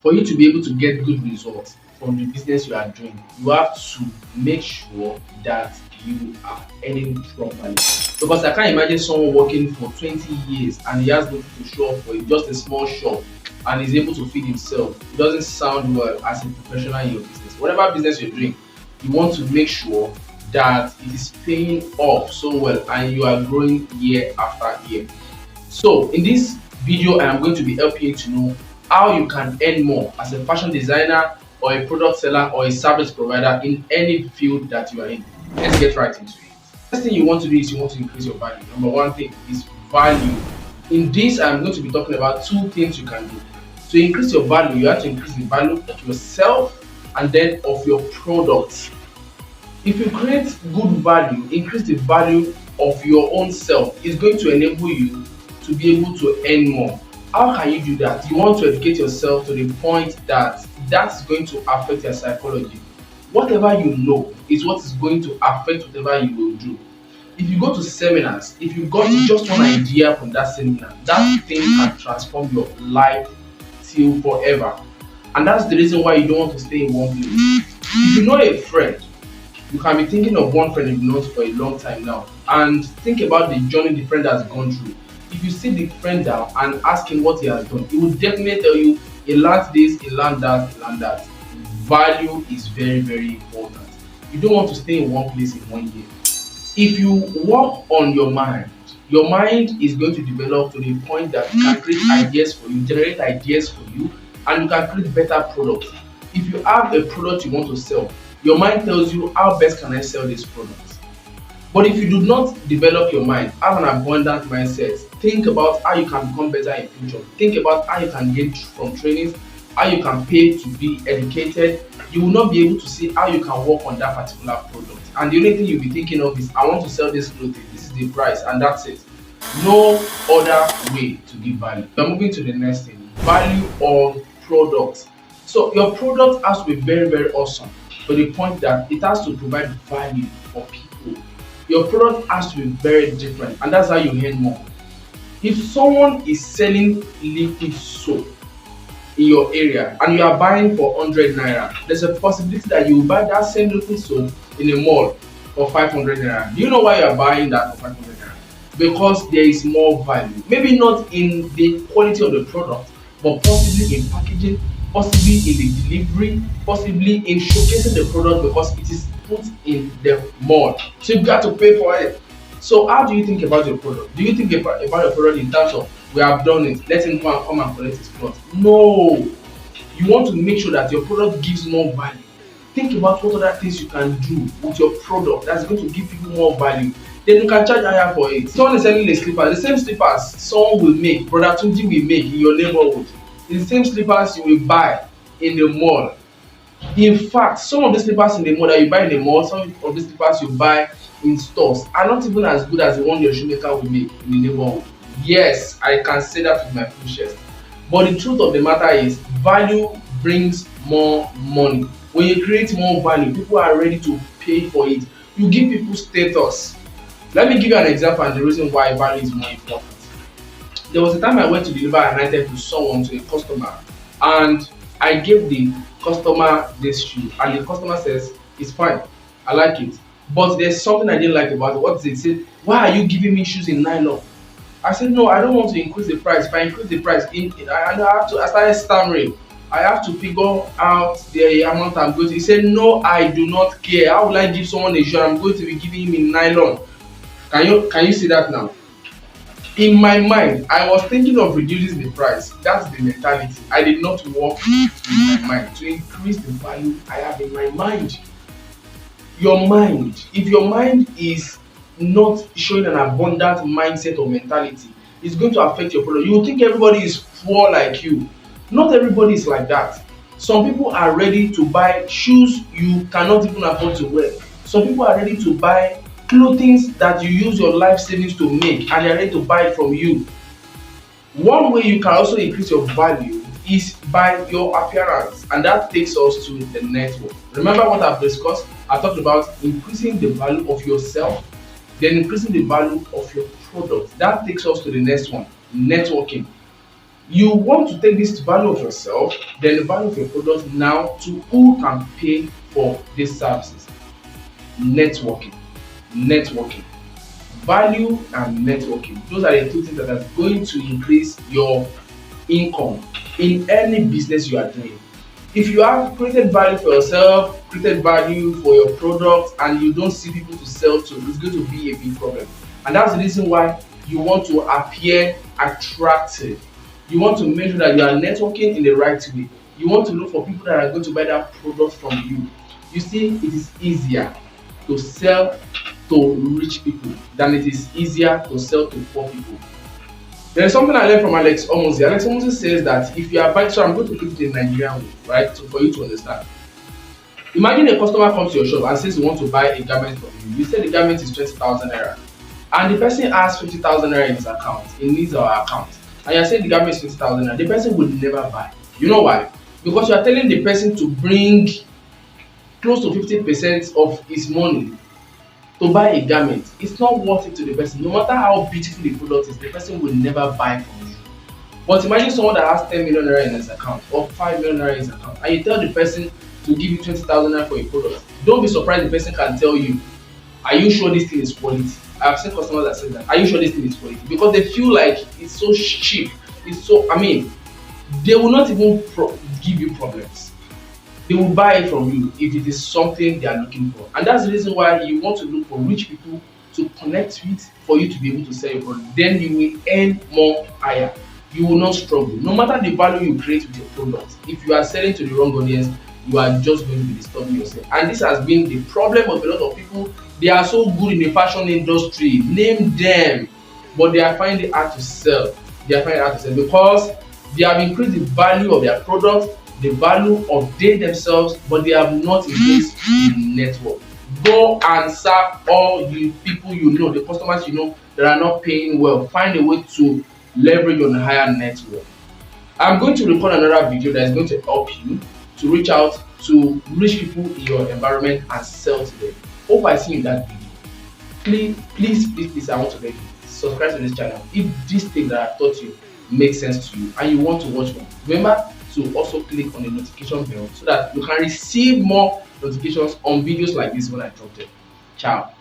For you to be able to get good results from the business you are doing, you have to make sure that you are earning properly. Because I can't imagine someone working for 20 years and he has nothing to show up for it, just a small shop, and is able to feed himself. It doesn't sound well as a professional in your business. Whatever business you're doing, you want to make sure that it is paying off so well and you are growing year after year. So in this video, I am going to be helping you to know how you can earn more as a fashion designer or a product seller or a service provider in any field that you are in. Let's get right into it. First thing you want to do is you want to increase your value. Number one thing is value. In this, I'm going to be talking about two things you can do. To increase your value, you have to increase the value of yourself and then of your products. If you create good value, increase the value of your own self, it's going to enable you to be able to earn more. How can you do that? You want to educate yourself to the point that that's going to affect your psychology. Whatever you know is what is going to affect whatever you will do. If you go to seminars, if you got just one idea from that seminar, that thing can transform your life till forever. And that's the reason why you don't want to stay in one place. If you know a friend, you can be thinking of one friend you've known for a long time now, and think about the journey the friend has gone through. If you sit the friend down and ask him what he has done, he will definitely tell you he learned this, he learned that, he learned that. Value is very, very important. You don't want to stay in one place in 1 year. If you work on your mind is going to develop to the point that you can create ideas for you, generate ideas for you, and you can create better products. If you have a product you want to sell, your mind tells you how best can I sell this product. But if you do not develop your mind, have an abundant mindset, think about how you can become better in future. Think about how you can gain from trainings, how you can pay to be educated. You will not be able to see how you can work on that particular product. And the only thing you'll be thinking of is, I want to sell this clothing, this is the price, and that's it. No other way to give value. We're moving to the next thing, value of products. So your product has to be very, very awesome to the point that it has to provide value for people. Your product has to be very different, and that's how you earn more. If someone is selling liquid soap in your area and you are buying for 100 naira, there's a possibility that you will buy that same liquid soap in a mall for 500 naira. Do you know why you are buying that for 500 naira? Because there is more value. Maybe not in the quality of the product, but possibly in packaging, possibly in the delivery, possibly in showcasing the product because it is put in the mall. So you've got to pay for it. So how do you think about your product? Do you think about your product in terms of, we have done it, let him come and collect his cloth? No. You want to make sure that your product gives more value. Think about what other things you can do with your product that's going to give people more value. Then you can charge higher for it. Someone is selling a slipper, the same slippers someone will make, Brother Tunji will make in your neighborhood. The same slippers you will buy in the mall. In fact, some of the slippers in the mall that you buy in the mall, some of the slippers you buy in stores are not even as good as the one your shoemaker will make in the neighborhood. Yes, I can say that with my full chest. But the truth of the matter is, value brings more money. When you create more value, people are ready to pay for it. You give people status. Let me give you an example and the reason why value is more important. There was a time I went to deliver an item to someone, to a customer, and I gave the customer this shoe, and the customer says, it's fine, I like it. But there's something I didn't like about it. What is it? He said, why are you giving me shoes in nylon? I said, no, I don't want to increase the price. If I increase the price, I started stammering. I have to figure out the amount I'm going to. He said, no, I do not care. How will I give someone a shoe? I'm going to be giving him in nylon. Can you see that now? In my mind, I was thinking of reducing the price. That's the mentality. I did not work in my mind to increase the value I have in my mind. Your mind, if your mind is not showing an abundant mindset or mentality, it's going to affect your product. You think everybody is poor like you. Not everybody is like that. Some people are ready to buy shoes you cannot even afford to wear. Some people are ready to buy clothing that you use your life savings to make, and they're ready to buy it from you. One way you can also increase your value is by your appearance, and that takes us to the network. Remember what I've discussed? I talked about increasing the value of yourself, then increasing the value of your product. That takes us to the next one, networking. You want to take this value of yourself, then the value of your product now to who can pay for these services. Networking. Networking. Value and networking. Those are the two things that are going to increase your income in any business you are doing. If you have created value for yourself, created value for your product, and you don't see people to sell to, it's going to be a big problem. And that's the reason why you want to appear attractive. You want to make sure that you are networking in the right way. You want to look for people that are going to buy that product from you. You see, it is easier to sell to rich people than it is easier to sell to poor people. There is something I learned from Alex Omozi. Alex Omozi says that if you are buying, so I'm going to put it in Nigerian way, right, so for you to understand. Imagine a customer comes to your shop and says he wants to buy a garment from you. You say the garment is 20,000 naira, and the person has 50,000 naira in his account, in his or her account, and you are saying the garment is 20,000 naira. The person will never buy. You know why? Because you are telling the person to bring close to 50% of his money to buy a garment. It's not worth it to the person. No matter how beautiful the product is, the person will never buy from you. But imagine someone that has 10 million naira in his account or 5 million naira in his account, and you tell the person to give you 20,000 naira for a product. Don't be surprised the person can tell you, are you sure this thing is quality? I've seen customers that say that, are you sure this thing is quality? Because they feel like it's so cheap. It's so, they will not even give you problems. They will buy it from you if it is something they are looking for. And that's the reason why you want to look for rich people to connect with for you to be able to sell your product. Then you will earn more higher. You will not struggle. No matter the value you create with your product, if you are selling to the wrong audience, you are just going to be disturbing yourself. And this has been the problem of a lot of people. They are so good in the fashion industry, name them, but they are finding it hard to sell. They are finding it hard to sell because they have increased the value of their product, the value of they themselves, but they have not increased the network. Go and serve all the people you know, the customers you know that are not paying well. Find a way to leverage on a higher network. I'm going to record another video that is going to help you to reach out to rich people in your environment and sell to them. Hope I see you in that video. Please, I want to beg you, subscribe to this channel if this thing that I taught you makes sense to you and you want to watch more. Remember to also click on the notification bell so that you can receive more notifications on videos like this when I drop them. Ciao.